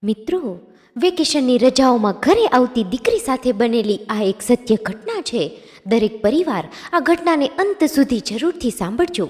મિત્રો, વેકેશનની રજાઓમાં ઘરે આવતી દીકરી સાથે બનેલી આ એક સત્ય ઘટના છે. દરેક પરિવાર આ ઘટનાને અંત સુધી જરૂરથી સાંભળજો.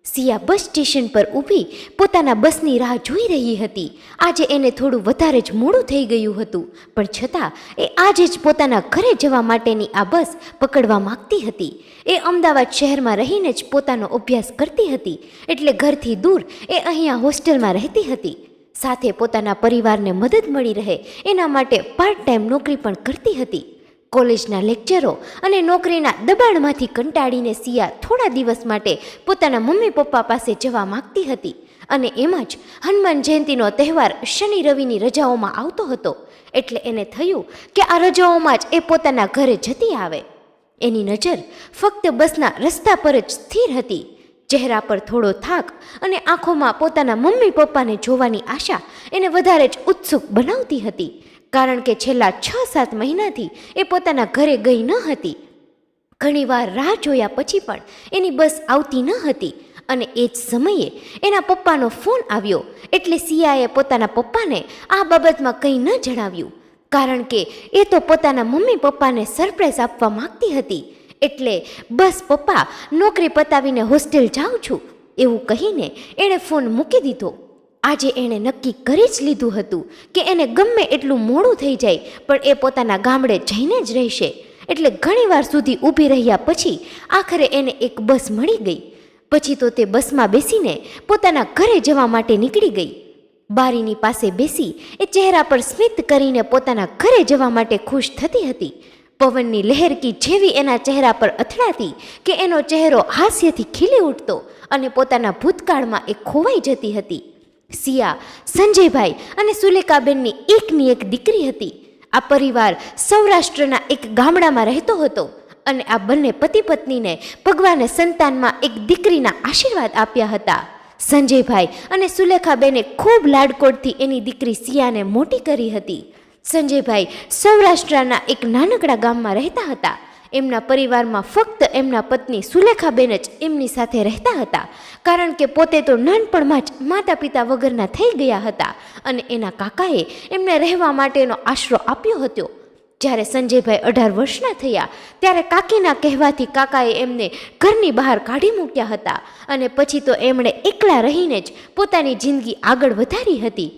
સિયા બસ સ્ટેશન પર ઊભી પોતાના બસની રાહ જોઈ રહી હતી. આજે એને થોડું વધારે જ મોડું થઈ ગયું હતું, પણ છતાં એ આજે જ પોતાના ઘરે જવા માટેની આ બસ પકડવા માંગતી હતી. એ અમદાવાદ શહેરમાં રહીને જ પોતાનો અભ્યાસ કરતી હતી, એટલે ઘરથી દૂર એ અહીંયા હોસ્ટેલમાં રહેતી હતી. સાથે પોતાના પરિવારને મદદ મળી રહે એના માટે પાર્ટ ટાઈમ નોકરી પણ કરતી હતી. કોલેજના લેક્ચરો અને નોકરીના દબાણમાંથી કંટાળીને સિયા થોડા દિવસ માટે પોતાના મમ્મી પપ્પા પાસે જવા માગતી હતી. અને એમાં જ હનુમાન જયંતિનો તહેવાર શનિ રવિની રજાઓમાં આવતો હતો, એટલે એને થયું કે આ રજાઓમાં જ એ પોતાના ઘરે જતી આવે. એની નજર ફક્ત બસના રસ્તા પર જ સ્થિર હતી. ચહેરા પર થોડો થાક અને આંખોમાં પોતાના મમ્મી પપ્પાને જોવાની આશા એને વધારે જ ઉત્સુક બનાવતી હતી, કારણ કે છેલ્લા 6-7 મહિનાથી એ પોતાના ઘરે ગઈ ન હતી. ઘણીવાર રાહ જોયા પછી પણ એની બસ આવતી ન હતી, અને એ જ સમયે એના પપ્પાનો ફોન આવ્યો. એટલે સિયાએ પોતાના પપ્પાને આ બાબતમાં કંઈ ન જણાવ્યું, કારણ કે એ તો પોતાના મમ્મી પપ્પાને સરપ્રાઈઝ આપવા માંગતી હતી. એટલે બસ પપ્પા, નોકરી પતાવીને હોસ્ટેલ જાઉં છું એવું કહીને એણે ફોન મૂકી દીધો. આજે એણે નક્કી કરી જ લીધું હતું કે એને ગમે એટલું મોડું થઈ જાય પણ એ પોતાના ગામડે જઈને જ રહેશે. એટલે ઘણીવાર સુધી ઊભી રહ્યા પછી આખરે એને એક બસ મળી ગઈ. પછી તો તે બસમાં બેસીને પોતાના ઘરે જવા માટે નીકળી ગઈ. બારીની પાસે બેસી એ ચહેરા પર સ્મિત કરીને પોતાના ઘરે જવા માટે ખુશ થતી હતી. પવનની લહેરકી જેવી એના ચહેરા પર અથડાતી કે એનો ચહેરો હાસ્યથી ખીલી ઉઠતો અને પોતાના ભૂતકાળમાં એ ખોવાઈ જતી હતી. સિયા સંજયભાઈ અને સુલેખાબેનની એકની એક દીકરી હતી. આ પરિવાર સૌરાષ્ટ્રના એક ગામડામાં રહેતો હતો, અને આ બંને પતિ પત્નીને ભગવાને સંતાનમાં એક દીકરીના આશીર્વાદ આપ્યા હતા. સંજયભાઈ અને સુલેખાબેને ખૂબ લાડકોડથી એની દીકરી સિયાને મોટી કરી હતી. સંજયભાઈ સૌરાષ્ટ્રના એક નાનકડા ગામમાં રહેતા હતા. એમના પરિવારમાં ફક્ત એમના પત્ની સુલેખાબેન જ એમની સાથે રહેતા હતા, કારણ કે પોતે તો નાનપણમાં જ માતા પિતા વગરના થઈ ગયા હતા, અને એના કાકાએ એમને રહેવા માટેનો આશરો આપ્યો હતો. જ્યારે સંજયભાઈ 18 વર્ષના થયા ત્યારે કાકીના કહેવાથી કાકાએ એમને ઘરની બહાર કાઢી મૂક્યા હતા, અને પછી તો એમણે એકલા રહીને જ પોતાની જિંદગી આગળ વધારી હતી.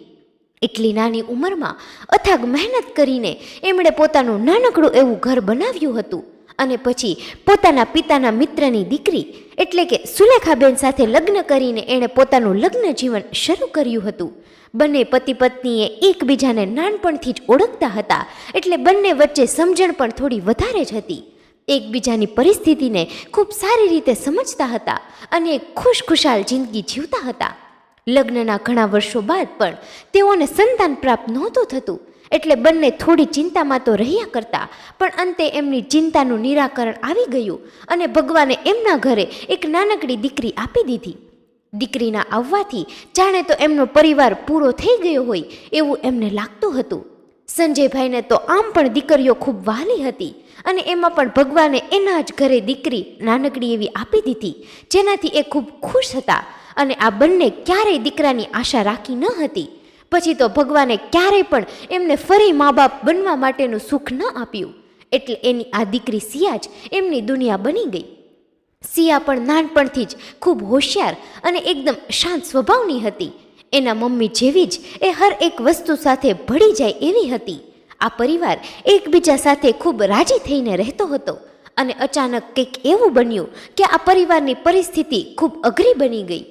એટલી નાની ઉંમરમાં અથાગ મહેનત કરીને એમણે પોતાનું નાનકડું એવું ઘર બનાવ્યું હતું, અને પછી પોતાના પિતાના મિત્રની દીકરી એટલે કે સુલેખાબેન સાથે લગ્ન કરીને એણે પોતાનું લગ્ન જીવન શરૂ કર્યું હતું. બંને પતિ પત્નીએ એકબીજાને નાનપણથી જ ઓળખતા હતા, એટલે બંને વચ્ચે સમજણ પણ થોડી વધારે જ હતી. એકબીજાની પરિસ્થિતિને ખૂબ સારી રીતે સમજતા હતા અને એક ખુશખુશાલ જિંદગી જીવતા હતા. લગ્નના ઘણા વર્ષો બાદ પણ તેઓને સંતાન પ્રાપ્ત નહોતું થતું, એટલે બંને થોડી ચિંતામાં તો રહ્યા કરતા, પણ અંતે એમની ચિંતાનું નિરાકરણ આવી ગયું અને ભગવાને એમના ઘરે એક નાનકડી દીકરી આપી દીધી. દીકરીના આવવાથી જાણે તો એમનો પરિવાર પૂરો થઈ ગયો હોય એવું એમને લાગતું હતું. સંજયભાઈને તો આમ પણ દીકરીઓ ખૂબ વહાલી હતી, અને એમાં પણ ભગવાને એના જ ઘરે દીકરી નાનકડી એવી આપી દીધી, જેનાથી એ ખૂબ ખુશ હતા. અને આ બંને ક્યારેય દીકરાની આશા રાખી ન હતી. પછી તો ભગવાને ક્યારેય પણ એમને ફરી મા બાપ બનવા માટેનું સુખ ન આપ્યું, એટલે એની આ દીકરી સિયા જ એમની દુનિયા બની ગઈ. સિયા પણ નાનપણથી જ ખૂબ હોશિયાર અને એકદમ શાંત સ્વભાવની હતી. એના મમ્મી જેવી જ એ હર એક વસ્તુ સાથે ભળી જાય એવી હતી. આ પરિવાર એકબીજા સાથે ખૂબ રાજી થઈને રહેતો હતો, અને અચાનક કંઈક એવું બન્યું કે આ પરિવારની પરિસ્થિતિ ખૂબ અઘરી બની ગઈ.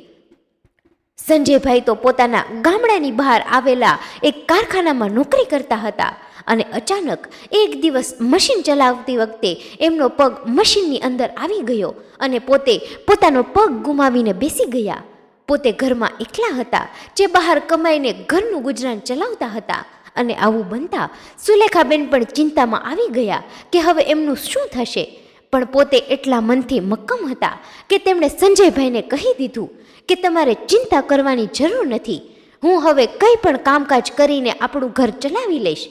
સંજયભાઈ તો પોતાના ગામડાની બહાર આવેલા એક કારખાનામાં નોકરી કરતા હતા, અને અચાનક એક દિવસ મશીન ચલાવતી વખતે એમનો પગ મશીનની અંદર આવી ગયો અને પોતે પોતાનો પગ ગુમાવીને બેસી ગયા. પોતે ઘરમાં એકલા હતા, જે બહાર કમાઈને ઘરનું ગુજરાન ચલાવતા હતા. અને આવું બનતા સુલેખાબેન પણ ચિંતામાં આવી ગયા કે હવે એમનું શું થશે. પણ પોતે એટલા મનથી મક્કમ હતા કે તેમણે સંજયભાઈને કહી દીધું કે તમારે ચિંતા કરવાની જરૂર નથી, હું હવે કંઈ પણ કામકાજ કરીને આપણું ઘર ચલાવી લઈશ.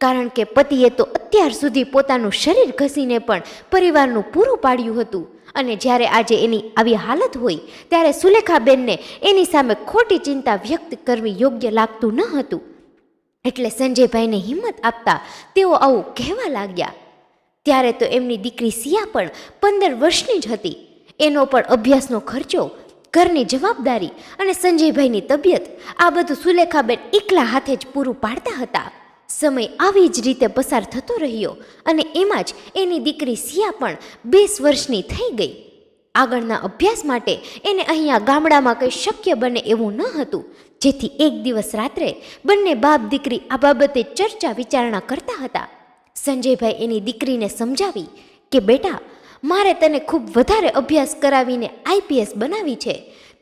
કારણ કે પતિએ તો અત્યાર સુધી પોતાનું શરીર ઘસીને પણ પરિવારનું પૂરું પાડ્યું હતું, અને જ્યારે આજે એની આવી હાલત હોય ત્યારે સુલેખાબેનને એની સામે ખોટી ચિંતા વ્યક્ત કરવી યોગ્ય લાગતું ન હતું. એટલે સંજયભાઈને હિંમત આપતા તેઓ આવું કહેવા લાગ્યા. ત્યારે તો એમની દીકરી સિયા પણ 15 વર્ષની જ હતી. એનો પણ અભ્યાસનો ખર્ચો, ઘરની જવાબદારી અને સંજયભાઈની તબિયત, આ બધું સુલેખાબેન એકલા હાથે જ પૂરું પાડતા હતા. સમય આવી જ રીતે પસાર થતો રહ્યો અને એમાં જ એની દીકરી સિયા પણ 20 વર્ષની થઈ ગઈ. આગળના અભ્યાસ માટે એને અહીંયા ગામડામાં કંઈ શક્ય બને એવું ન હતું, જેથી એક દિવસ રાત્રે બંને બાપ દીકરી આ બાબતે ચર્ચા વિચારણા કરતા હતા. સંજયભાઈ એની દીકરીને સમજાવી કે બેટા, મારે તને ખૂબ વધારે અભ્યાસ કરાવીને આઈપીએસ બનાવી છે.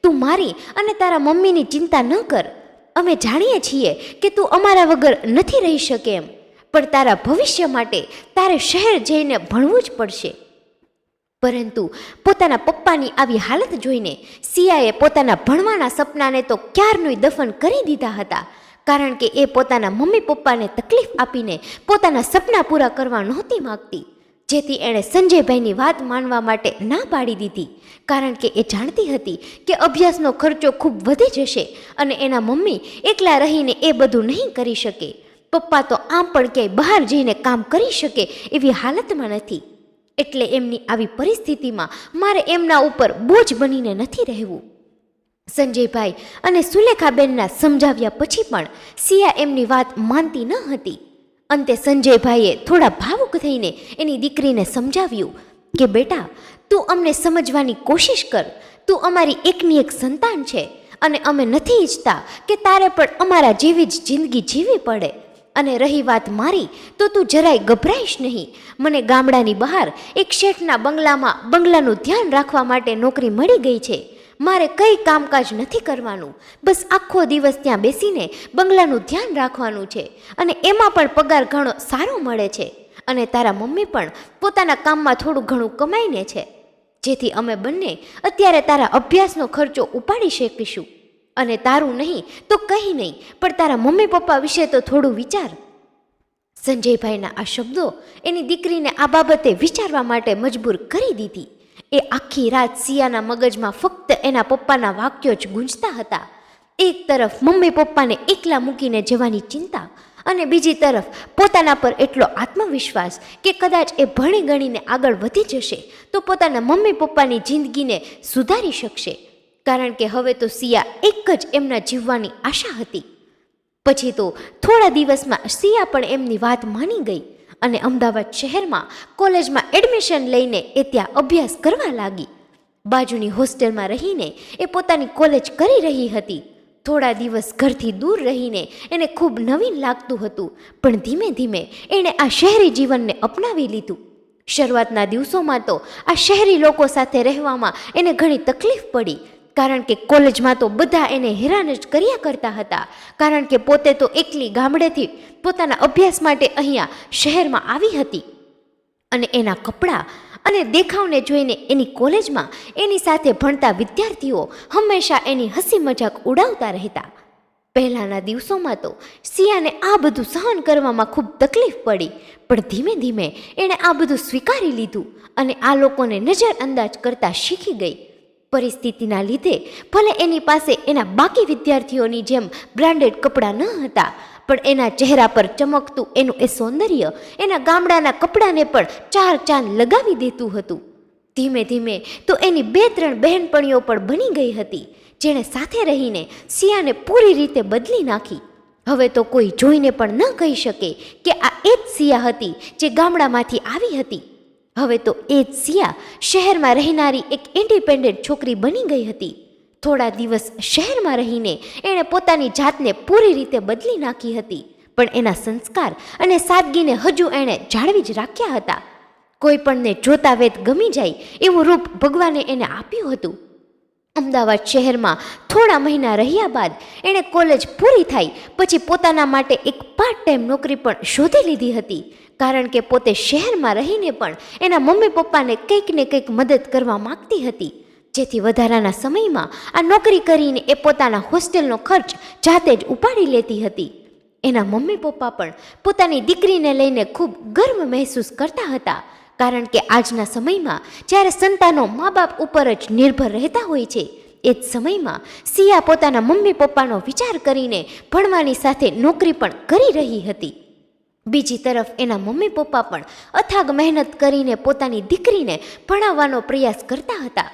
તું મારી અને તારા મમ્મીની ચિંતા ન કર. અમે જાણીએ છીએ કે તું અમારા વગર નથી રહી શકે એમ, પણ તારા ભવિષ્ય માટે તારે શહેર જઈને ભણવું જ પડશે. પરંતુ પોતાના પપ્પાની આવી હાલત જોઈને સિયાએ પોતાના ભણવાના સપનાને તો ક્યારનુંય દફન કરી દીધા હતા, કારણ કે એ પોતાના મમ્મી પપ્પાને તકલીફ આપીને પોતાના સપના પૂરા કરવા નહોતી માગતી. જેથી એણે સંજયભાઈની વાત માનવા માટે ના પાડી દીધી, કારણ કે એ જાણતી હતી કે અભ્યાસનો ખર્ચો ખૂબ વધી જશે અને એના મમ્મી એકલા રહીને એ બધું નહીં કરી શકે. પપ્પા તો આમ પણ ક્યાંય બહાર જઈને કામ કરી શકે એવી હાલતમાં નથી. એટલે એમની આવી પરિસ્થિતિમાં મારે એમના ઉપર બોજ બનીને નથી રહેવું. સંજયભાઈ અને સુલેખાબેનના સમજાવ્યા પછી પણ સિયા એમની વાત માનતી ન હતી. અંતે સંજયભાઈએ થોડા ભાવુક થઈને એની દીકરીને સમજાવ્યું કે બેટા, તું અમને સમજવાની કોશિશ કર. તું અમારી એકની એક સંતાન છે અને અમે નથી ઈચ્છતા કે તારે પણ અમારા જેવી જ જિંદગી જીવવી પડે. અને રહી વાત મારી, તો તું જરાય ગભરાઈશ નહીં. મને ગામડાની બહાર એક શેઠના બંગલાનું ધ્યાન રાખવા માટે નોકરી મળી ગઈ છે. મારે કંઈ કામકાજ નથી કરવાનું, બસ આખો દિવસ ત્યાં બેસીને બંગલાનું ધ્યાન રાખવાનું છે અને એમાં પણ પગાર ઘણો સારો મળે છે. અને તારા મમ્મી પણ પોતાના કામમાં થોડું ઘણું કમાઈને છે, જેથી અમે બંને અત્યારે તારા અભ્યાસનો ખર્ચો ઉપાડી શકીશું. અને તારું નહીં તો કંઈ નહીં, પણ તારા મમ્મી પપ્પા વિશે તો થોડું વિચાર. સંજયભાઈના આ શબ્દો એની દીકરીને આ બાબતે વિચારવા માટે મજબૂર કરી દીધી. એ આખી રાત સિયાના મગજમાં ફક્ત એના પપ્પાના વાક્યો જ ગૂંજતા હતા. એક તરફ મમ્મી પપ્પાને એકલા મૂકીને જવાની ચિંતા અને બીજી તરફ પોતાના પર એટલો આત્મવિશ્વાસ કે કદાચ એ ભણી ગણીને આગળ વધી જશે તો પોતાના મમ્મી પપ્પાની જિંદગીને સુધારી શકશે, કારણ કે હવે તો સિયા એક જ એમના જીવવાની આશા હતી. પછી તો થોડા દિવસમાં સિયા પણ એમની વાત માની ગઈ અને અમદાવાદ શહેરમાં કોલેજમાં એડમિશન લઈને એ ત્યાં અભ્યાસ કરવા લાગી. બાજુની હોસ્ટેલમાં રહીને એ પોતાની કોલેજ કરી રહી હતી. થોડા દિવસ ઘરથી દૂર રહીને એને ખૂબ નવીન લાગતું હતું, પણ ધીમે ધીમે એણે આ શહેરી જીવનને અપનાવી લીધું. શરૂઆતના દિવસોમાં તો આ શહેરી લોકો સાથે રહેવામાં એને ઘણી તકલીફ પડી, કારણ કે કોલેજમાં તો બધા એને હેરાન જ કર્યા કરતા હતા, કારણ કે પોતે તો એકલી ગામડેથી પોતાના અભ્યાસ માટે અહીંયા શહેરમાં આવી હતી. અને એના કપડાં અને દેખાવને જોઈને એની કોલેજમાં એની સાથે ભણતા વિદ્યાર્થીઓ હંમેશા એની હસી મજાક ઉડાવતા રહેતા. પહેલાંના દિવસોમાં તો સિયાને આ બધું સહન કરવામાં ખૂબ તકલીફ પડી, પણ ધીમે ધીમે એણે આ બધું સ્વીકારી લીધું અને આ લોકોને નજરઅંદાજ કરતા શીખી ગઈ. પરિસ્થિતિના લીધે ભલે એની પાસે એના બાકી વિદ્યાર્થીઓની જેમ બ્રાન્ડેડ કપડાં ન હતા, પણ એના ચહેરા પર ચમકતું એનું એ સૌંદર્ય એના ગામડાના કપડાને પણ 4 ચાંદ લગાવી દેતું હતું. ધીમે ધીમે તો એની 2-3 બહેનપણીઓ પણ બની ગઈ હતી, જેણે સાથે રહીને સિયાને પૂરી રીતે બદલી નાખી. હવે તો કોઈ જોઈને પણ ન કહી શકે કે આ એ જ સિયા હતી જે ગામડામાંથી આવી હતી. હવે તો એ જ સિયા શહેરમાં રહેનારી એક ઇન્ડિપેન્ડન્ટ છોકરી બની ગઈ હતી. થોડા દિવસ શહેરમાં રહીને એણે પોતાની જાતને પૂરી રીતે બદલી નાખી હતી, પણ એના સંસ્કાર અને સાદગીને હજુ એણે જાળવી જ રાખ્યા હતા. કોઈ પણને જોતા વેત ગમી જાય એવું રૂપ ભગવાને એને આપ્યું હતું. અમદાવાદ શહેરમાં થોડા મહિના રહ્યા બાદ એણે કોલેજ પૂરી થાય પછી પોતાના માટે એક પાર્ટ ટાઈમ નોકરી પણ શોધી લીધી હતી, કારણ કે પોતે શહેરમાં રહીને પણ એના મમ્મી પપ્પાને કંઈક ને કંઈક મદદ કરવા માગતી હતી, જેથી વધારાના સમયમાં આ નોકરી કરીને એ પોતાના હોસ્ટેલનો ખર્ચ જાતે જ ઉપાડી લેતી હતી. એના મમ્મી પપ્પા પણ પોતાની દીકરીને લઈને ખૂબ ગર્વ મહેસૂસ કરતા હતા, કારણ કે આજના સમયમાં જ્યારે સંતાનો મા બાપ ઉપર જ નિર્ભર રહેતા હોય છે, એ જ સમયમાં સિયા પોતાના મમ્મી પપ્પાનો વિચાર કરીને ભણવાની સાથે નોકરી પણ કરી રહી હતી. બીજી તરફ એના મમ્મી પપ્પા પણ અથાગ મહેનત કરીને પોતાની દીકરીને ભણાવવાનો પ્રયાસ કરતા હતા.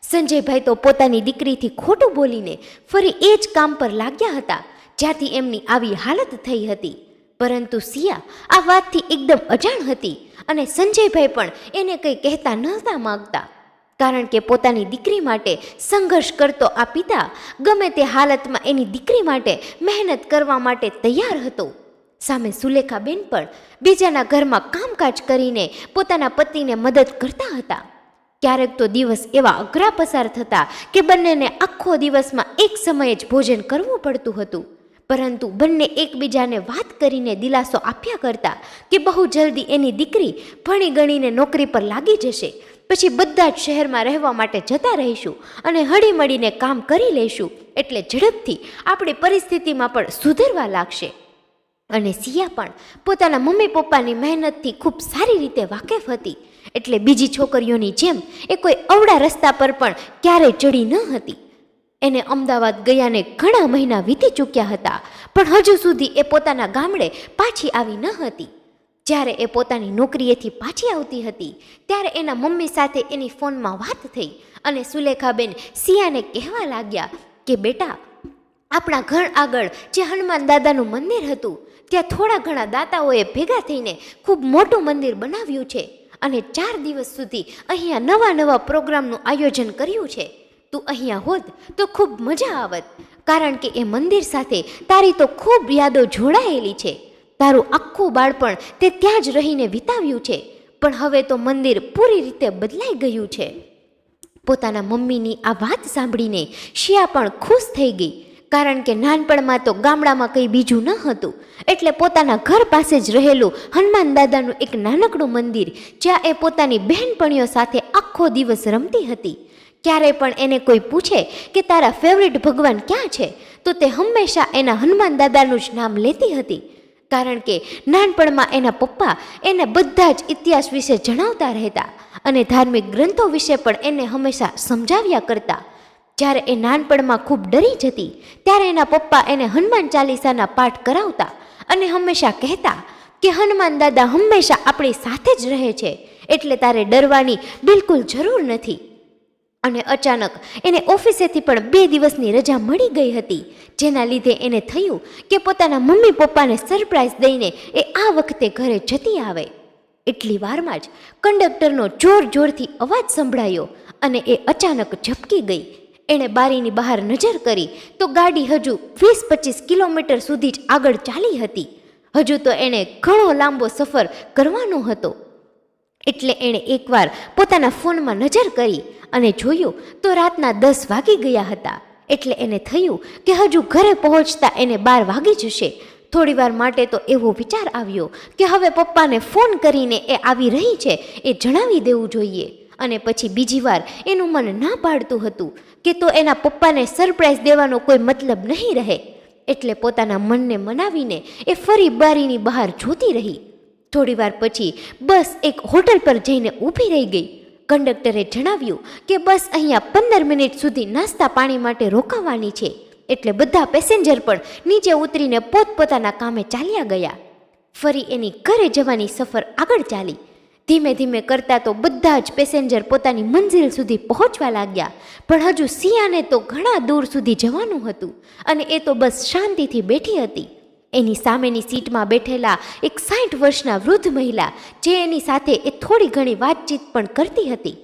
સંજયભાઈ તો પોતાની દીકરીથી ખોટું બોલીને ફરી એ જ કામ પર લાગ્યા હતા જ્યાંથી એમની આવી હાલત થઈ હતી. પરંતુ સિયા આ વાતથી એકદમ અજાણ હતી અને સંજયભાઈ પણ એને કંઈ કહેતા નહોતા માગતા, કારણ કે પોતાની દીકરી માટે સંઘર્ષ કરતો આ પિતા ગમે તે હાલતમાં એની દીકરી માટે મહેનત કરવા માટે તૈયાર હતો. સામે સુલેખાબેન પણ બીજાના ઘરમાં કામકાજ કરીને પોતાના પતિને મદદ કરતા હતા. ક્યારેક તો દિવસ એવા અઘરા પસાર થતા કે બંનેને આખો દિવસમાં એક સમયે જ ભોજન કરવું પડતું હતું. પરંતુ બંને એકબીજાને વાત કરીને દિલાસો આપ્યા કરતા કે બહુ જલ્દી એની દીકરી ભણી ગણીને નોકરી પર લાગી જશે, પછી બધા જ શહેરમાં રહેવા માટે જતા રહીશું અને હળીમળીને કામ કરી લઈશું, એટલે ઝડપથી આપણી પરિસ્થિતિમાં પણ સુધરવા લાગશે. અને સિયા પણ પોતાના મમ્મી પપ્પાની મહેનતથી ખૂબ સારી રીતે વાકેફ હતી, એટલે બીજી છોકરીઓની જેમ એ કોઈ અવળા રસ્તા પર પણ ક્યારેય ચડી ન હતી. એને અમદાવાદ ગયાને ઘણા મહિના વીતી ચૂક્યા હતા, પણ હજુ સુધી એ પોતાના ગામડે પાછી આવી ન હતી. જ્યારે એ પોતાની નોકરીએથી પાછી આવતી હતી ત્યારે એના મમ્મી સાથે એની ફોનમાં વાત થઈ અને સુલેખાબેન સિયાને કહેવા લાગ્યા કે બેટા, આપણા ઘર આગળ જે હનુમાન દાદાનું મંદિર હતું ત્યાં થોડા ઘણા દાતાઓએ ભેગા થઈને ખૂબ મોટું મંદિર બનાવ્યું છે અને 4 દિવસ સુધી અહીંયા નવા પ્રોગ્રામનું આયોજન કર્યું છે. તું અહીંયા હોત તો ખૂબ મજા આવત, કારણ કે એ મંદિર સાથે તારી તો ખૂબ યાદો જોડાયેલી છે. તારું આખું બાળપણ તે ત્યાં જ રહીને વિતાવ્યું છે, પણ હવે તો મંદિર પૂરી રીતે બદલાઈ ગયું છે. પોતાના મમ્મીની આ વાત સાંભળીને શિયા પણ ખુશ થઈ ગઈ, કારણ કે નાનપણમાં તો ગામડામાં કંઈ બીજું ન હતું, એટલે પોતાના ઘર પાસે જ રહેલું હનુમાન દાદાનું એક નાનકડું મંદિર જ્યાં એ પોતાની બહેનપણીઓ સાથે આખો દિવસ રમતી હતી. ક્યારે પણ એને કોઈ પૂછે કે તારા ફેવરિટ ભગવાન ક્યાં છે, તો તે હંમેશા એના હનુમાન દાદાનું જ નામ લેતી હતી, કારણ કે નાનપણમાં એના પપ્પા એને બધા જ ઇતિહાસ વિશે જણાવતા રહેતા અને ધાર્મિક ગ્રંથો વિશે પણ એને હંમેશા સમજાવ્યા કરતા. જ્યારે એ નાનપણમાં ખૂબ ડરી જતી ત્યારે એના પપ્પા એને હનુમાન ચાલીસાના પાઠ કરાવતા અને હંમેશા કહેતા કે હનુમાન દાદા હંમેશા આપણી સાથે જ રહે છે, એટલે તારે ડરવાની બિલકુલ જરૂર નથી. અને અચાનક એને ઓફિસેથી પણ 2 દિવસની રજા મળી ગઈ હતી, જેના લીધે એને થયું કે પોતાના મમ્મી પપ્પાને સરપ્રાઈઝ દઈને એ આ વખતે ઘરે જતી આવે. એટલી વારમાં જ કંડક્ટરનો જોરથી અવાજ સંભળાયો અને એ અચાનક ઝબકી ગઈ. એણે બારીની બહાર નજર કરી તો ગાડી હજુ 20-25 કિલોમીટર સુધી જ આગળ ચાલી હતી. હજુ તો એણે ઘણો લાંબો સફર કરવાનો હતો. એટલે એણે એકવાર પોતાના ફોનમાં નજર કરી અને જોયું તો રાતના 10 વાગી ગયા હતા. એટલે એને થયું કે હજુ ઘરે પહોંચતા એને 12 વાગી જશે. થોડીવાર માટે તો એવો વિચાર આવ્યો કે હવે પપ્પાને ફોન કરીને એ આવી રહી છે એ જણાવી દેવું જોઈએ. અને પછી બીજી વાર એનું મન ના પાડતું હતું કે તો એના પપ્પાને સરપ્રાઈઝ દેવાનો કોઈ મતલબ નહીં રહે. એટલે પોતાના મનને મનાવીને એ ફરી બારીની બહાર જોતી રહી. થોડીવાર પછી બસ એક હોટલ પર જઈને ઊભી રહી ગઈ. કંડક્ટરે જણાવ્યું કે બસ અહીંયા 15 મિનિટ સુધી નાસ્તા પાણી માટે રોકાવાની છે, એટલે બધા પેસેન્જર પણ નીચે ઉતરીને પોતપોતાના કામે ચાલ્યા ગયા. ફરી એની ઘરે જવાની સફર આગળ ચાલી. ધીમે ધીમે કરતા તો બધા જ પેસેન્જર પોતાની મંઝિલ સુધી પહોંચવા લાગ્યા, પણ હજુ સિયાને તો ઘણા દૂર સુધી જવાનું હતું અને એ તો બસ શાંતિથી બેઠી હતી. એની સામેની સીટમાં બેઠેલા એક 60 વર્ષના વૃદ્ધ મહિલા, જે એની સાથે એ થોડી ઘણી વાતચીત પણ કરતી હતી.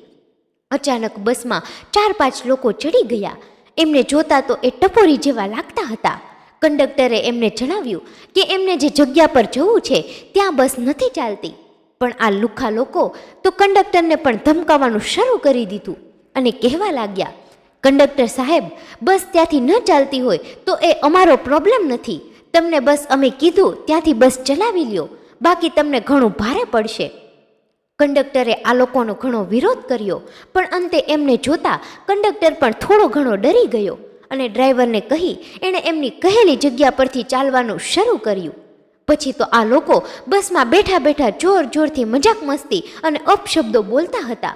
અચાનક બસમાં 4-5 લોકો ચડી ગયા. એમને જોતા તો એ ટપોરી જેવા લાગતા હતા. કંડક્ટરે એમને જણાવ્યું કે એમને જે જગ્યા પર જવું છે ત્યાં બસ નથી ચાલતી. પણ આ લુખ્ખા લોકો તો કંડક્ટરને પણ ધમકાવવાનું શરૂ કરી દીધું અને કહેવા લાગ્યા, કંડક્ટર સાહેબ, બસ ત્યાંથી ન ચાલતી હોય તો એ અમારો પ્રોબ્લેમ નથી. તમને બસ અમે કીધું ત્યાંથી બસ ચલાવી લ્યો, બાકી તમને ઘણું ભારે પડશે. કંડક્ટરે આ લોકોનો ઘણો વિરોધ કર્યો, પણ અંતે એમને જોતા કંડક્ટર પણ થોડો ઘણો ડરી ગયો અને ડ્રાઈવરને કહી એણે એમની કહેલી જગ્યા પરથી ચાલવાનું શરૂ કર્યું. પછી તો આ લોકો બસમાં બેઠા બેઠા જોરથી મજાક મસ્તી અને અપશબ્દો બોલતા હતા.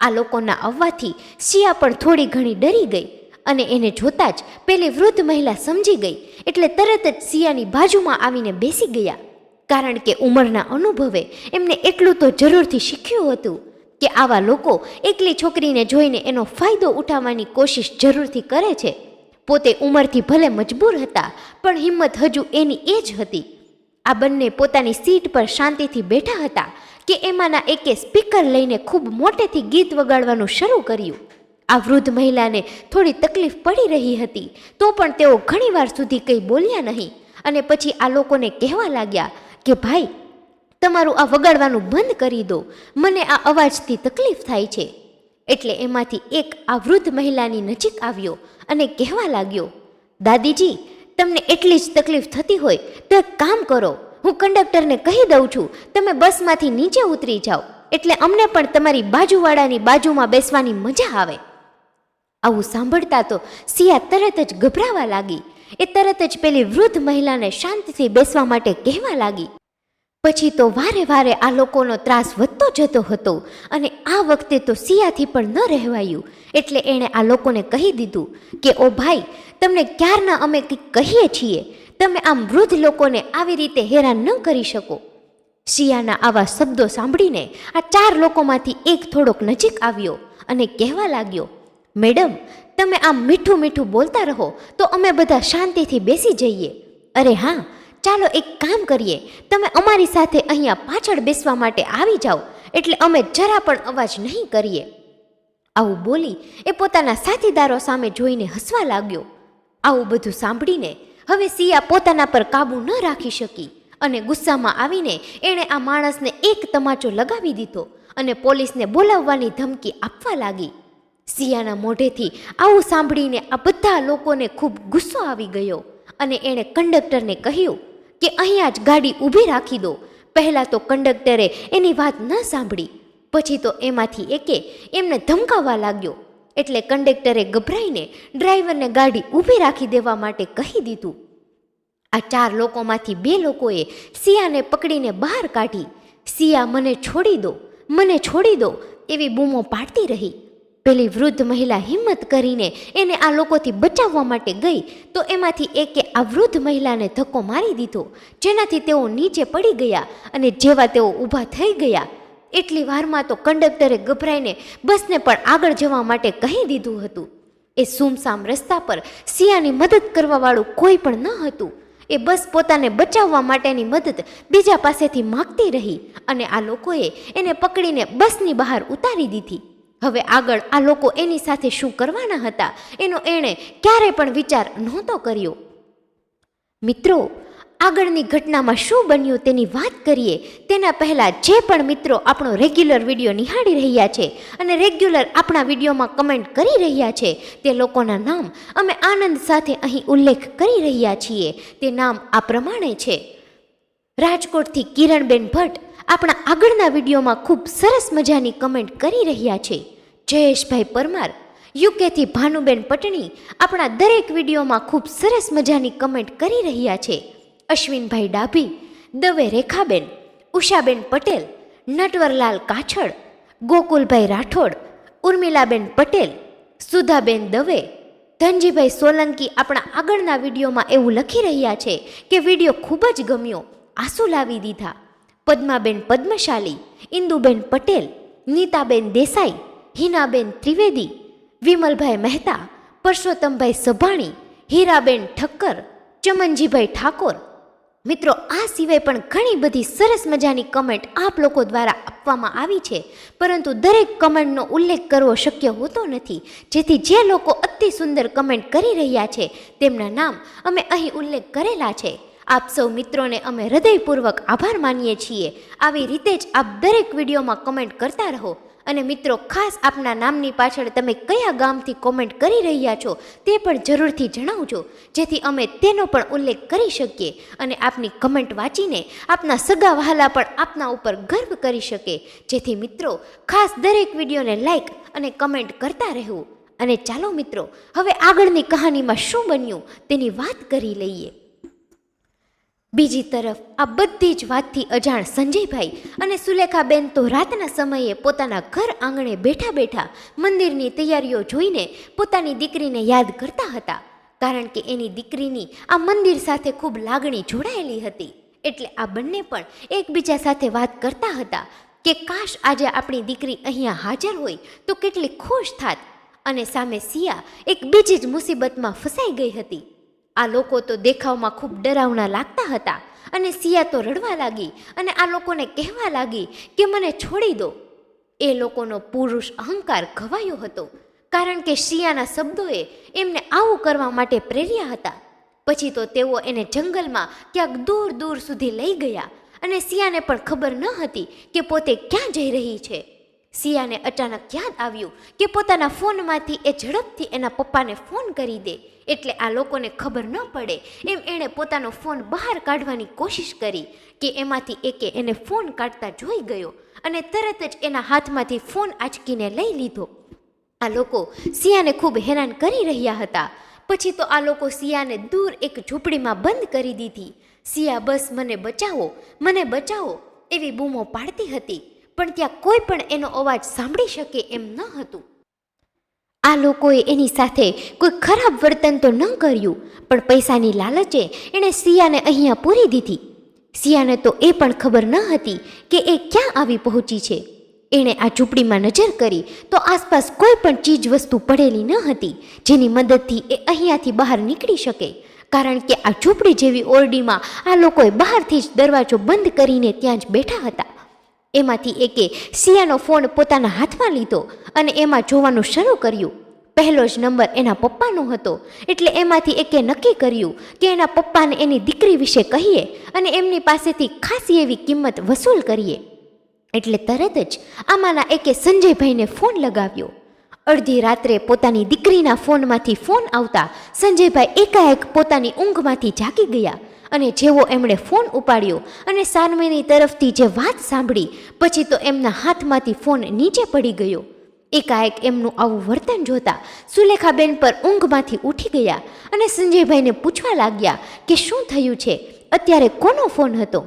આ લોકોના આવવાથી સિયા પણ થોડી ઘણી ડરી ગઈ અને એને જોતાં જ પેલી વૃદ્ધ મહિલા સમજી ગઈ એટલે તરત જ સિયાની બાજુમાં આવીને બેસી ગયા. કારણ કે ઉંમરના અનુભવે એમને એટલું તો જરૂરથી શીખ્યું હતું કે આવા લોકો એકલી છોકરીને જોઈને એનો ફાયદો ઉઠાવવાની કોશિશ જરૂરથી કરે છે. પોતે ઉંમરથી ભલે મજબૂર હતા, પણ હિંમત હજુ એની એ જ હતી. આ બંને પોતાની સીટ પર શાંતિથી બેઠા હતા કે એમાંના એકે સ્પીકર લઈને ખૂબ મોટેથી ગીત વગાડવાનું શરૂ કર્યું. આ વૃદ્ધ મહિલાને થોડી તકલીફ પડી રહી હતી, તો પણ તેઓ ઘણીવાર સુધી કંઈ બોલ્યા નહીં અને પછી આ લોકોને કહેવા લાગ્યા કે ભાઈ, તમારું આ વગાડવાનું બંધ કરી દો, મને આ અવાજથી તકલીફ થાય છે. એટલે એમાંથી એક આ વૃદ્ધ મહિલાની નજીક આવ્યો અને કહેવા લાગ્યો, દાદીજી, તમને એટલી જ તકલીફ થતી હોય તો એક કામ કરો, હું કંડક્ટરને કહી દઉં છું, તમે બસમાંથી નીચે ઉતરી જાઓ, એટલે અમને પણ તમારી બાજુવાળાની બાજુમાં બેસવાની મજા આવે. આવું સાંભળતા તો સિયા તરત જ ગભરાવા લાગી. એ તરત જ પેલી વૃદ્ધ મહિલાને શાંતિથી બેસવા માટે કહેવા લાગી. પછી તો વારે વારે આ લોકોનો ત્રાસ વધતો જતો હતો અને આ વખતે તો સિયાથી પણ ન રહેવાયું. એટલે એણે આ લોકોને કહી દીધું કે ઓ ભાઈ, તમને ક્યારના અમે કંઈક કહીએ છીએ, તમે આમ વૃદ્ધ લોકોને આવી રીતે હેરાન ન કરી શકો. સિયાના આવા શબ્દો સાંભળીને આ 4 લોકોમાંથી એક થોડોક નજીક આવ્યો અને કહેવા લાગ્યો, મેડમ, તમે આમ મીઠું મીઠું બોલતા રહો તો અમે બધા શાંતિથી બેસી જઈએ. અરે હા, ચાલો એક કામ કરીએ, તમે અમારી સાથે અહીંયા પાછળ બેસવા માટે આવી જાઓ, એટલે અમે જરા પણ અવાજ નહીં કરીએ. આવું બોલી એ પોતાના સાથીદારો સામે જોઈને હસવા લાગ્યો. આવું બધું સાંભળીને હવે સિયા પોતાના પર કાબુ ન રાખી શકી અને ગુસ્સામાં આવીને એણે આ માણસને એક તમાચો લગાવી દીધો અને પોલીસને બોલાવવાની ધમકી આપવા લાગી. સિયાના મોઢેથી આવું સાંભળીને આ બધા લોકોને ખૂબ ગુસ્સો આવી ગયો અને એણે કંડક્ટરને કહ્યું કે અહીંયા જ ગાડી ઊભી રાખી દો. પહેલાં તો કંડક્ટરે એની વાત ન સાંભળી, પછી તો એમાંથી એકે એમને ધમકાવવા લાગ્યો. એટલે કંડક્ટરે ગભરાઈને ડ્રાઈવરને ગાડી ઊભી રાખી દેવા માટે કહી દીધું. આ 4 લોકોમાંથી 2 લોકોએ સિયાને પકડીને બહાર કાઢી. સિયા, મને છોડી દો, મને છોડી દો એવી બૂમો પાડતી રહી. પેલી વૃદ્ધ મહિલા હિંમત કરીને એને આ લોકોથી બચાવવા માટે ગઈ તો એમાંથી એકે આ વૃદ્ધ મહિલાને ધક્કો મારી દીધો, જેનાથી તેઓ નીચે પડી ગયા અને જેવા તેઓ ઊભા થઈ ગયા એટલી વારમાં તો કંડક્ટરે ગભરાઈને બસને પણ આગળ જવા માટે કહી દીધું હતું. એ સૂમસામ રસ્તા પર સિયાની મદદ કરવાવાળું કોઈ પણ ન હતું. એ બસ પોતાને બચાવવા માટેની મદદ બીજા પાસેથી માગતી રહી અને આ લોકોએ એને પકડીને બસની બહાર ઉતારી દીધી. હવે આગળ આ લોકો એની સાથે શું કરવાના હતા એનો એણે ક્યારેય પણ વિચાર નહોતો કર્યો. મિત્રો, આગળની ઘટનામાં શું બન્યું તેની વાત કરીએ તેના પહેલાં જે પણ મિત્રો આપણો રેગ્યુલર વિડીયો નિહાળી રહ્યા છે અને રેગ્યુલર આપણા વિડીયોમાં કમેન્ટ કરી રહ્યા છે તે લોકોના નામ અમે આનંદ સાથે અહીં ઉલ્લેખ કરી રહ્યા છીએ. તે નામ આ પ્રમાણે છે. રાજકોટથી કિરણબેન ભટ્ટ આપણા આગળના વિડીયોમાં ખૂબ સરસ મજાની કમેન્ટ કરી રહ્યા છે. જયેશભાઈ પરમાર યુકેથી ભાનુબેન પટણી આપણા દરેક વિડીયોમાં ખૂબ સરસ મજાની કમેન્ટ કરી રહ્યા છે. અશ્વિનભાઈ ડાભી, દવે રેખાબેન, ઉષાબેન પટેલ, નટવરલાલ કાછડ, ગોકુલભાઈ રાઠોડ, ઉર્મિલાબેન પટેલ, સુધાબેન દવે, ધનજીભાઈ સોલંકી આપણા આગળના વિડીયોમાં એવું લખી રહ્યા છે કે વિડીયો ખૂબ જ ગમ્યો, આંસુ લાવી દીધા. પદ્માબેન પદ્મશાલી, ઇન્દુબેન પટેલ, નીતાબેન દેસાઈ, હિનાબેન ત્રિવેદી, વિમલભાઈ મહેતા, પરસોત્તમભાઈ સભાણી, હીરાબેન ઠક્કર, ચમનજીભાઈ ઠાકોર. મિત્રો, આ સિવાય પણ ઘણી બધી સરસ મજાની કમેન્ટ આપ લોકો દ્વારા આપવામાં આવી છે, પરંતુ દરેક કમેન્ટનો ઉલ્લેખ કરવો શક્ય હોતો નથી, જેથી જે લોકો અતિ સુંદર કમેન્ટ કરી રહ્યા છે તેમના નામ અમે અહીં ઉલ્લેખ કરેલા છે. આપ સૌ મિત્રોને અમે હૃદયપૂર્વક આભાર માનીએ છીએ. આવી રીતે જ આપ દરેક વિડીયોમાં કમેન્ટ કરતા રહો. અને મિત્રો, ખાસ આપના નામની પાછળ તમે કયા ગામથી કોમેન્ટ કરી રહ્યા છો તે પણ જરૂરથી જણાવજો, જેથી અમે તેનો પણ ઉલ્લેખ કરી શકીએ અને આપની કમેન્ટ વાંચીને આપના સગા વહાલા પણ આપના ઉપર ગર્વ કરી શકે. જેથી મિત્રો, ખાસ દરેક વિડીયોને લાઈક અને કમેન્ટ કરતા રહેવું. અને ચાલો મિત્રો, હવે આગળની કહાનીમાં શું બન્યું તેની વાત કરી લઈએ. બીજી તરફ આ બધી જ વાતથી અજાણ સંજયભાઈ અને સુલેખાબેન તો રાતના સમયે પોતાના ઘર આંગણે બેઠા બેઠા મંદિરની તૈયારીઓ જોઈને પોતાની દીકરીને યાદ કરતા હતા, કારણ કે એની દીકરીની આ મંદિર સાથે ખૂબ લાગણી જોડાયેલી હતી. એટલે આ બંને પણ એકબીજા સાથે વાત કરતા હતા કે કાશ આજે આપણી દીકરી અહીંયા હાજર હોય તો કેટલી ખુશ થાત. અને સામે સિયા એક બીજી જ મુસીબતમાં ફસાઈ ગઈ હતી. આ લોકો તો દેખાવમાં ખૂબ ડરાવના લાગતા હતા અને સિયા તો રડવા લાગી અને આ લોકોને કહેવા લાગી કે મને છોડી દો. એ લોકોનો પુરુષ અહંકાર ઘવાયો હતો, કારણ કે સિયાના શબ્દોએ એમને આવું કરવા માટે પ્રેર્યા હતા. પછી તો તેઓ એને જંગલમાં ક્યાંક દૂર દૂર સુધી લઈ ગયા અને સિયાને પણ ખબર ન હતી કે પોતે ક્યાં જઈ રહી છે. સિયાને અચાનક યાદ આવ્યું કે પોતાના ફોનમાંથી એ ઝડપથી એના પપ્પાને ફોન કરી દે, એટલે આ લોકોને ખબર ન પડે એમ એણે પોતાનો ફોન બહાર કાઢવાની કોશિશ કરી કે એમાંથી એકે એને ફોન કાઢતા જોઈ ગયો અને તરત જ એના હાથમાંથી ફોન આંચકીને લઈ લીધો. આ લોકો સિયાને ખૂબ હેરાન કરી રહ્યા હતા. પછી તો આ લોકો સિયાને દૂર એક ઝૂંપડીમાં બંધ કરી દીધી. સિયા બસ મને બચાવો એવી બૂમો પાડતી હતી, પણ ત્યાં કોઈ પણ એનો અવાજ સાંભળી શકે એમ ન હતું. આ લોકોએ એની સાથે કોઈ ખરાબ વર્તન તો ન કર્યું, પણ પૈસાની લાલચે એણે સિયાને અહીંયા પૂરી દીધી. સિયાને તો એ પણ ખબર ન હતી કે એ ક્યાં આવી પહોંચી છે. એણે આ ઝૂંપડીમાં નજર કરી તો આસપાસ કોઈ પણ ચીજ વસ્તુ પડેલી ન હતી જેની મદદથી એ અહીંયાથી બહાર નીકળી શકે, કારણ કે આ ઝૂંપડી જેવી ઓરડીમાં આ લોકોએ બહારથી જ દરવાજો બંધ કરીને ત્યાં જ બેઠા હતા. એમાંથી એકે સિયાનો ફોન પોતાના હાથમાં લીધો અને એમાં જોવાનું શરૂ કર્યું. પહેલો જ નંબર એના પપ્પાનો હતો, એટલે એમાંથી એકે નક્કી કર્યું કે એના પપ્પાને એની દીકરી વિશે કહીએ અને એમની પાસેથી ખાસી એવી કિંમત વસૂલ કરીએ. એટલે તરત જ આમાંના એકે સંજયભાઈને ફોન લગાવ્યો. અડધી રાત્રે પોતાની દીકરીના ફોનમાંથી ફોન આવતા સંજયભાઈ એકાએક પોતાની ઊંઘમાંથી જાગી ગયા અને જેવો એમણે ફોન ઉપાડ્યો અને સામેની તરફથી જે વાત સાંભળી પછી તો એમના હાથમાંથી ફોન નીચે પડી ગયો. એકાએક એમનું આવું વર્તન જોતા સુલેખાબેન પર ઊંઘમાંથી ઉઠી ગયા અને સંજયભાઈને પૂછવા લાગ્યા કે શું થયું છે, અત્યારે કોનો ફોન હતો?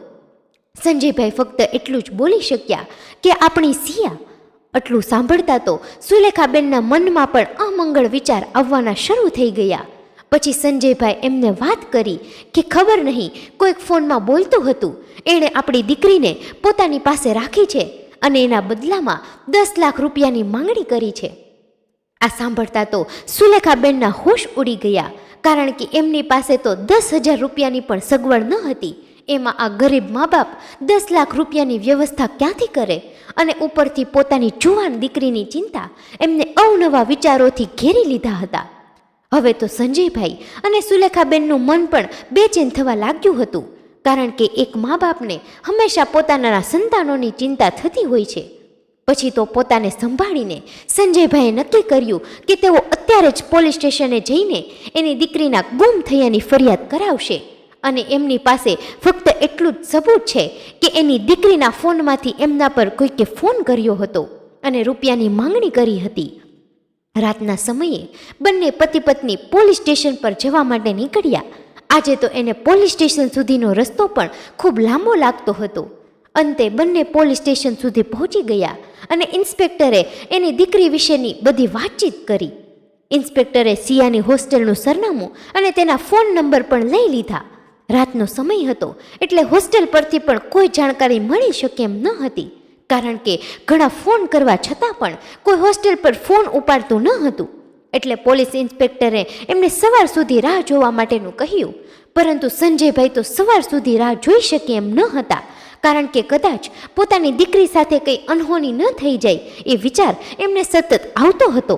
સંજયભાઈ ફક્ત એટલું જ બોલી શક્યા કે આપણી સિયા. આટલું સાંભળતા તો સુલેખાબેનના મનમાં પણ અમંગળ વિચાર આવવાના શરૂ થઈ ગયા. પછી સંજયભાઈ એમને વાત કરી કે ખબર નહીં કોઈક ફોનમાં બોલતું હતું, એણે આપણી દીકરીને પોતાની પાસે રાખી છે અને એના બદલામાં 10 લાખ રૂપિયાની માંગણી કરી છે. આ સાંભળતા તો સુલેખાબેનના હોશ ઉડી ગયા, કારણ કે એમની પાસે તો 10,000 રૂપિયાની પણ સગવડ ન હતી. એમાં આ ગરીબ મા બાપ 10 લાખ રૂપિયાની વ્યવસ્થા ક્યાંથી કરે? અને ઉપરથી પોતાની જુવાન દીકરીની ચિંતા એમને અવનવા વિચારોથી ઘેરી લીધા હતા. હવે તો સંજયભાઈ અને સુલેખાબેનનું મન પણ બેચેન થવા લાગ્યું હતું, કારણ કે એક મા બાપને હંમેશા પોતાના સંતાનોની ચિંતા થતી હોય છે. પછી તો પોતાને સંભાળીને સંજયભાઈએ નક્કી કર્યું કે તેઓ અત્યારે જ પોલીસ સ્ટેશને જઈને એની દીકરીના ગુમ થયાની ફરિયાદ કરાવશે. અને એમની પાસે ફક્ત એટલું જ સબૂત છે કે એની દીકરીના ફોનમાંથી એમના પર કોઈકે ફોન કર્યો હતો અને રૂપિયાની માંગણી કરી હતી. રાતના સમયે બંને પતિ પત્ની પોલીસ સ્ટેશન પર જવા માટે નીકળ્યા. આજે તો એને પોલીસ સ્ટેશન સુધીનો રસ્તો પણ ખૂબ લાંબો લાગતો હતો. અંતે બંને પોલીસ સ્ટેશન સુધી પહોંચી ગયા અને ઇન્સ્પેક્ટરે એની દીકરી વિશેની બધી વાતચીત કરી. ઇન્સ્પેક્ટરે સિયાની હોસ્ટેલનું સરનામું અને તેના ફોન નંબર પણ લઈ લીધા. રાતનો સમય હતો એટલે હોસ્ટેલ પરથી પણ કોઈ જાણકારી મળી શકે એમ ન હતી, કારણ કે ઘણા ફોન કરવા છતાં પણ કોઈ હોસ્ટેલ પર ફોન ઉપાડતું ન હતું. એટલે પોલીસ ઇન્સ્પેક્ટરે એમને સવાર સુધી રાહ જોવા માટેનું કહ્યું, પરંતુ સંજયભાઈ તો સવાર સુધી રાહ જોઈ શકે એમ ન હતા, કારણ કે કદાચ પોતાની દીકરી સાથે કંઈ અનહોની ન થઈ જાય એ વિચાર એમને સતત આવતો હતો.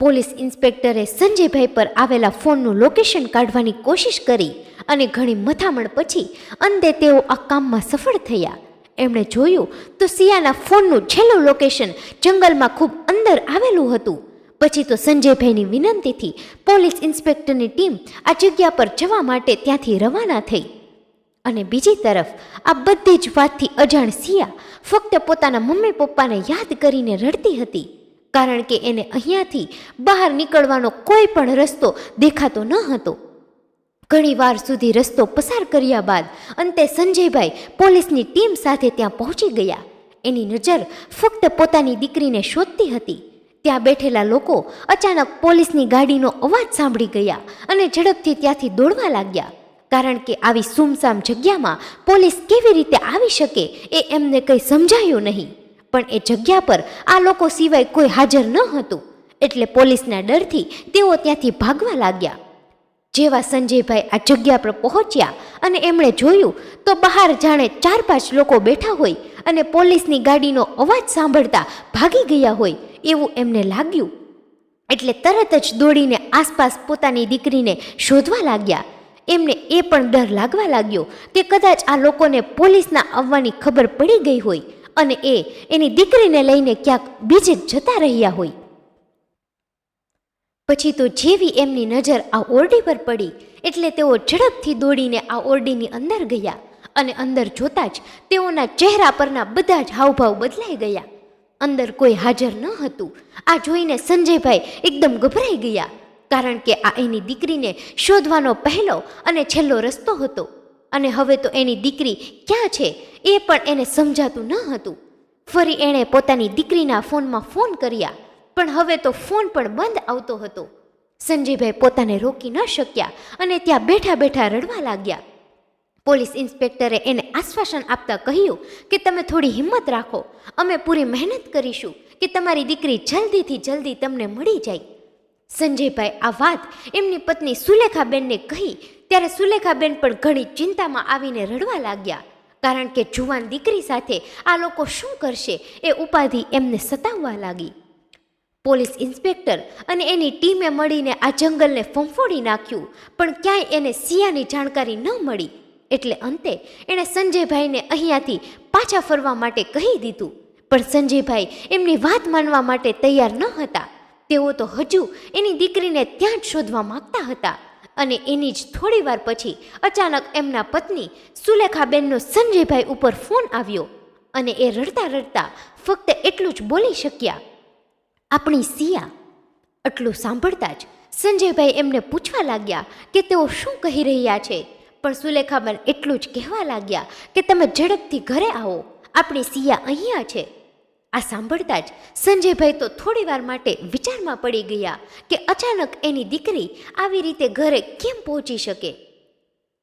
પોલીસ ઇન્સ્પેક્ટરે સંજયભાઈ પર આવેલા ફોનનું લોકેશન કાઢવાની કોશિશ કરી અને ઘણી મથામણ પછી અંતે તેઓ આ કામમાં સફળ થયા. એમણે જોયું તો સિયાના ફોનનું છેલ્લું લોકેશન જંગલમાં ખૂબ અંદર આવેલું હતું. પછી તો સંજયભાઈની વિનંતીથી પોલીસ ઇન્સ્પેક્ટરની ટીમ આ જગ્યા પર જવા માટે ત્યાંથી રવાના થઈ. અને બીજી તરફ આ બધી જ વાતથી અજાણ સિયા ફક્ત પોતાના મમ્મી પપ્પાને યાદ કરીને રડતી હતી, કારણ કે એને અહીંયાથી બહાર નીકળવાનો કોઈ પણ રસ્તો દેખાતો ન હતો. ઘણી વાર સુધી રસ્તો પસાર કર્યા બાદ અંતે સંજયભાઈ પોલીસની ટીમ સાથે ત્યાં પહોંચી ગયા. એની નજર ફક્ત પોતાની દીકરીને શોધતી હતી. ત્યાં બેઠેલા લોકો અચાનક પોલીસની ગાડીનો અવાજ સાંભળી ગયા અને ઝડપથી ત્યાંથી દોડવા લાગ્યા. કારણ કે આવી સુમસામ જગ્યામાં પોલીસ કેવી રીતે આવી શકે એ એમને કંઈ સમજાયું નહીં. પણ એ જગ્યા પર આ લોકો સિવાય કોઈ હાજર ન હતું, એટલે પોલીસના ડરથી તેઓ ત્યાંથી ભાગવા લાગ્યા. જેવા સંજયભાઈ આ જગ્યા પર પહોંચ્યા અને એમણે જોયું તો બહાર જાણે 4-5 લોકો બેઠા હોય અને પોલીસની ગાડીનો અવાજ સાંભળતા ભાગી ગયા હોય એવું એમને લાગ્યું. એટલે તરત જ દોડીને આસપાસ પોતાની દીકરીને શોધવા લાગ્યા. એમને એ પણ ડર લાગવા લાગ્યો કે કદાચ આ લોકોને પોલીસના આવવાની ખબર પડી ગઈ હોય અને એની દીકરીને લઈને ક્યાંક બીજે જતા રહ્યા હોય. પછી તો જેવી એમની નજર આ ઓરડી પર પડી એટલે તેઓ ઝડપથી દોડીને આ ઓરડીની અંદર ગયા અને અંદર જોતા જ તેઓના ચહેરા પરના બધા જ હાવભાવ બદલાઈ ગયા. અંદર કોઈ હાજર ન હતું. આ જોઈને સંજયભાઈ એકદમ ગભરાઈ ગયા, કારણ કે આ એની દીકરીને શોધવાનો પહેલો અને છેલ્લો રસ્તો હતો અને હવે તો એની દીકરી ક્યાં છે એ પણ એને સમજાતું ન હતું. ફરી એણે પોતાની દીકરીના ફોનમાં ફોન કર્યા, પણ હવે તો ફોન પણ બંધ આવતો હતો. સંજયભાઈ પોતાને રોકી ન શક્યા અને ત્યાં બેઠા બેઠા રડવા લાગ્યા. પોલીસ ઇન્સ્પેક્ટરે એને આશ્વાસન આપતા કહ્યું કે તમે થોડી હિંમત રાખો, અમે પૂરી મહેનત કરીશું કે તમારી દીકરી જલ્દીથી જલ્દી તમને મળી જાય. સંજયભાઈ આ વાત એમની પત્ની સુલેખાબેનને કહી ત્યારે સુલેખાબેન પણ ઘણી ચિંતામાં આવીને રડવા લાગ્યા, કારણ કે જુવાન દીકરી સાથે આ લોકો શું કરશે એ ઉપાધિ એમને સતાવવા લાગી. પોલીસ ઇન્સ્પેક્ટર અને એની ટીમે મળીને આ જંગલને ફંફોડી નાખ્યું, પણ ક્યાંય એને સિયાની જાણકારી ન મળી. એટલે અંતે એણે સંજયભાઈને અહીંયાથી પાછા ફરવા માટે કહી દીધું. પણ સંજયભાઈ એમની વાત માનવા માટે તૈયાર ન હતા. તેઓ તો હજુ એની દીકરીને ત્યાં જ શોધવા માંગતા હતા. અને એની જ થોડી વાર પછી અચાનક એમના પત્ની સુલેખાબેનનો સંજયભાઈ ઉપર ફોન આવ્યો અને એ રડતા રડતા ફક્ત એટલું જ બોલી શક્યા, આપણી સિયા. આટલું સાંભળતા જ સંજયભાઈ એમને પૂછવા લાગ્યા કે તેઓ શું કહી રહ્યા છે. પણ સુલેખાબેન એટલું જ કહેવા લાગ્યા કે તમે ઝડપથી ઘરે આવો, આપણી સિયા અહીંયા છે. આ સાંભળતા જ સંજયભાઈ તો થોડી વાર માટે વિચારમાં પડી ગયા કે અચાનક એની દીકરી આવી રીતે ઘરે કેમ પહોંચી શકે.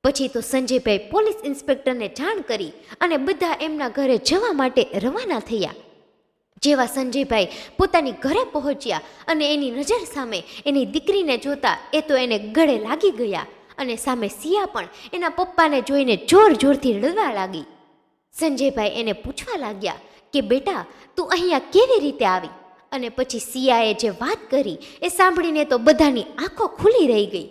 પછી તો સંજયભાઈ પોલીસ ઇન્સ્પેક્ટરને જાણ કરી અને બધા એમના ઘરે જવા માટે રવાના થયા. જેવા સંજયભાઈ પોતાની ઘરે પહોંચ્યા અને એની નજર સામે એની દીકરીને જોતા એ તો એને ગળે લાગી ગયા અને સામે સિયા પણ એના પપ્પાને જોઈને જોર જોરથી રડવા લાગી. સંજયભાઈ એને પૂછવા લાગ્યા કે બેટા, તું અહીંયા કેવી રીતે આવી? અને પછી સિયાએ જે વાત કરી એ સાંભળીને તો બધાની આંખો ખુલી રહી ગઈ.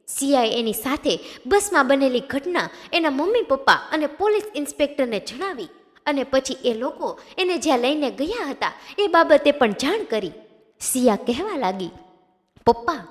સિયાએ એની સાથે બસમાં બનેલી ઘટના એના મમ્મી પપ્પા અને પોલીસ ઇન્સ્પેક્ટરને જણાવી અને પછી એ લોકો એને જ્યાં લઈને ગયા હતા એ બાબતે પણ જાણ કરી. સિયા કહેવા લાગી, પપ્પા,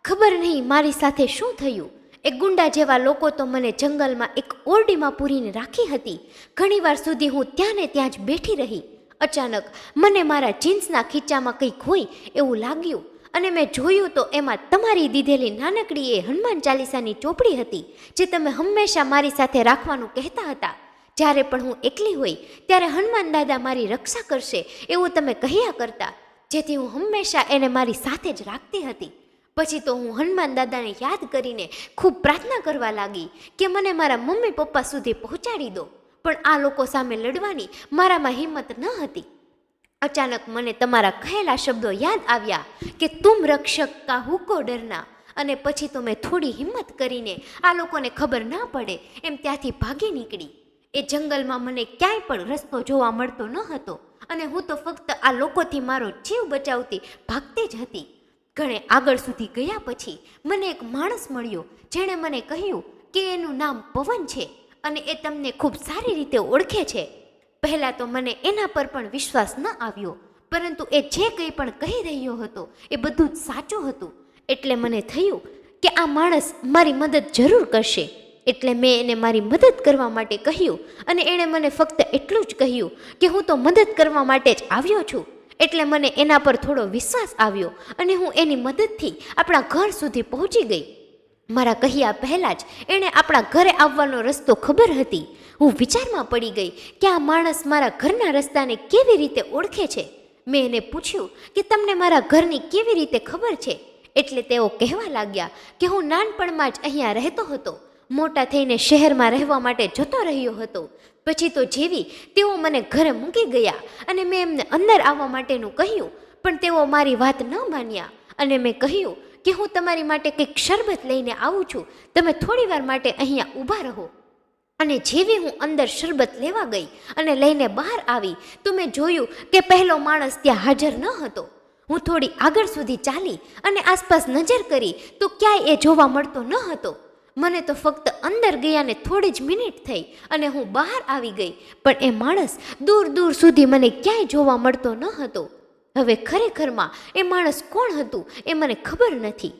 ખબર નહીં મારી સાથે શું થયું. એ ગુંડા જેવા લોકો તો મને જંગલમાં એક ઓરડીમાં પૂરીને રાખી હતી. ઘણીવાર સુધી હું ત્યાં ને ત્યાં જ બેઠી રહી. અચાનક મને મારા જીન્સના ખીચામાં કંઈક હોય એવું લાગ્યું અને મેં જોયું તો એમાં તમારી દીધેલી નાનકડી એ હનુમાન ચાલીસાની ચોપડી હતી, જે તમે હંમેશા મારી સાથે રાખવાનું કહેતા હતા. જ્યારે પણ હું એકલી હોય ત્યારે હનુમાન દાદા મારી રક્ષા કરશે એવું તમે કહ્યા કરતા, જેથી હું હંમેશા એને મારી સાથે જ રાખતી હતી. પછી તો હું હનુમાન દાદાને યાદ કરીને ખૂબ પ્રાર્થના કરવા લાગી કે મને મારા મમ્મી પપ્પા સુધી પહોંચાડી દો, પણ આ લોકો સામે લડવાની મારામાં હિંમત ન હતી. અચાનક મને તમારા કહેલા શબ્દો યાદ આવ્યા કે તુમ રક્ષક કા હુકો ડરના, અને પછી તો મેં થોડી હિંમત કરીને આ લોકોને ખબર ના પડે એમ ત્યાંથી ભાગી નીકળી. એ જંગલમાં મને ક્યાંય પણ રસ્તો જોવા મળતો ન હતો અને હું તો ફક્ત આ લોકોથી મારો જીવ બચાવતી ભાગતી જ હતી. ઘણે આગળ સુધી ગયા પછી મને એક માણસ મળ્યો, જેણે મને કહ્યું કે એનું નામ પવન છે અને એ તમને ખૂબ સારી રીતે ઓળખે છે. પહેલાં તો મને એના પર પણ વિશ્વાસ ન આવ્યો, પરંતુ એ જે કંઈ પણ કહી રહ્યો હતો એ બધું જ સાચું હતું. એટલે મને થયું કે આ માણસ મારી મદદ જરૂર કરશે. એટલે મેં એને મારી મદદ કરવા માટે કહ્યું અને એણે મને ફક્ત એટલું જ કહ્યું કે હું તો મદદ કરવા માટે જ આવ્યો છું. એટલે મને એના પર થોડો વિશ્વાસ આવ્યો અને હું એની મદદથી આપણા ઘર સુધી પહોંચી ગઈ. મારા કહ્યા પહેલાં જ એણે આપણા ઘરે આવવાનો રસ્તો ખબર હતી. હું વિચારમાં પડી ગઈ કે આ માણસ મારા ઘરના રસ્તાને કેવી રીતે ઓળખે છે. મેં એને પૂછ્યું કે તમને મારા ઘરની કેવી રીતે ખબર છે? એટલે તેઓ કહેવા લાગ્યા કે હું નાનપણમાં જ અહીંયા રહેતો હતો, મોટા થઈને શહેરમાં રહેવા માટે જતો રહ્યો હતો. પછી તો જેવી તેઓ મને ઘરે મૂકી ગયા અને મેં એમને અંદર આવવા માટેનું કહ્યું, પણ તેઓ મારી વાત ન માન્યા અને મેં કહ્યું કે હું તમારી માટે કંઈક શરબત લઈને આવું છું, તમે થોડી વાર માટે અહીંયા ઊભા રહો. અને જેવી હું અંદર શરબત લેવા ગઈ અને લઈને બહાર આવી તો મેં જોયું કે પહેલો માણસ ત્યાં હાજર ન હતો. હું થોડી આગળ સુધી ચાલી અને આસપાસ નજર કરી તો ક્યાંય એ જોવા મળતો ન હતો. મને તો ફક્ત અંદર ગયાને થોડી જ મિનિટ થઈ અને હું બહાર આવી ગઈ, પણ એ માણસ દૂર દૂર સુધી મને ક્યાંય જોવા મળતો ન હતો. હવે ખરેખરમાં એ માણસ કોણ હતું એ મને ખબર નથી.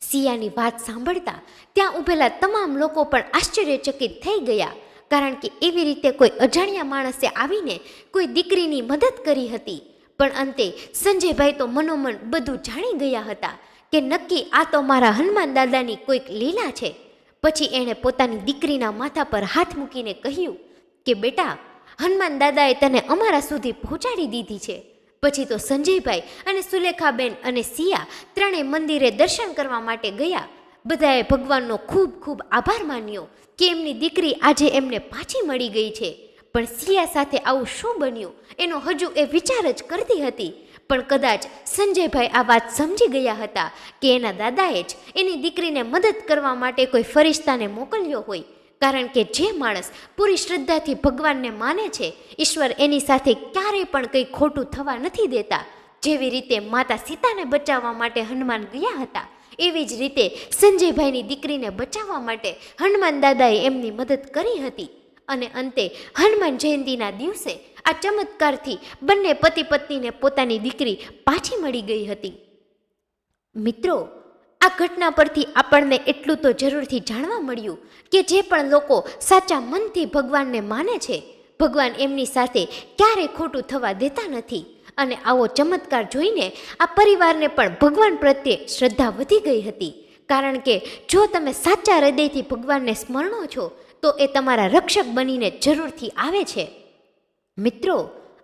સિયાની વાત સાંભળતા ત્યાં ઊભેલા તમામ લોકો પણ આશ્ચર્યચકિત થઈ ગયા, કારણ કે એવી રીતે કોઈ અજાણ્યા માણસે આવીને કોઈ દીકરીની મદદ કરી હતી. પણ અંતે સંજયભાઈ તો મનોમન બધું જાણી ગયા હતા કે નક્કી આ તો મારા હનુમાન દાદાની કોઈક લીલા છે. પછી એણે પોતાની દીકરીના માથા પર હાથ મૂકીને કહ્યું કે બેટા, હનુમાન દાદાએ તને અમારા સુધી પહોંચાડી દીધી છે. પછી તો સંજયભાઈ અને સુલેખાબેન અને સિયા ત્રણેય મંદિરે દર્શન કરવા માટે ગયા. બધાએ ભગવાનનો ખૂબ ખૂબ આભાર માન્યો કે એમની દીકરી આજે એમને પાછી મળી ગઈ છે. પણ સિયા સાથે આવું શું બન્યું એનો હજુ એ વિચાર જ કરતી હતી. પણ કદાચ સંજયભાઈ આ વાત સમજી ગયા હતા કે એના દાદાએ જ એની દીકરીને મદદ કરવા માટે કોઈ ફરિશ્તાને મોકલ્યો હોય, કારણ કે જે માણસ પૂરી શ્રદ્ધાથી ભગવાનને માને છે, ઈશ્વર એની સાથે ક્યારેય પણ કંઈ ખોટું થવા નથી દેતા. જેવી રીતે માતા સીતાને બચાવવા માટે હનુમાન ગયા હતા, એવી જ રીતે સંજયભાઈની દીકરીને બચાવવા માટે હનુમાન દાદાએ એમની મદદ કરી હતી. અને અંતે હનુમાન જયંતીના દિવસે આ ચમત્કારથી બંને પતિ પત્નીને પોતાની દીકરી પાછી મળી ગઈ હતી. મિત્રો, આ ઘટના પરથી આપણને એટલું તો જરૂરથી જાણવા મળ્યું કે જે પણ લોકો સાચા મનથી ભગવાનને માને છે, ભગવાન એમની સાથે ક્યારેય ખોટું થવા દેતા નથી. અને આવો ચમત્કાર જોઈને આ પરિવારને પણ ભગવાન પ્રત્યે શ્રદ્ધા વધી ગઈ હતી, કારણ કે જો તમે સાચા હૃદયથી ભગવાનને સ્મરણો છો તો એ તમારા રક્ષક બનીને જરૂરથી આવે છે. મિત્રો,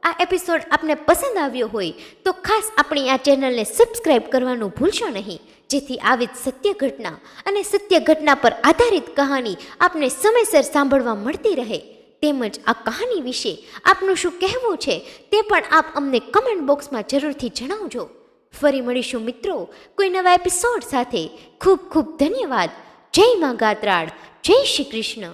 આ એપિસોડ આપને પસંદ આવ્યો હોય તો ખાસ આપણી આ ચેનલને સબસ્ક્રાઈબ કરવાનું ભૂલશો નહીં, જેથી આવી જ સત્ય ઘટના અને સત્ય ઘટના પર આધારિત કહાની આપને સમયસર સાંભળવા મળતી રહે. તેમજ આ કહાની વિશે આપનું શું કહેવું છે તે પણ આપ અમને કમેન્ટ બોક્સમાં જરૂરથી જણાવજો. ફરી મળીશું મિત્રો કોઈ નવા એપિસોડ સાથે. ખૂબ ખૂબ ધન્યવાદ. જય મા ગાત્રાળ. જય શ્રી કૃષ્ણ.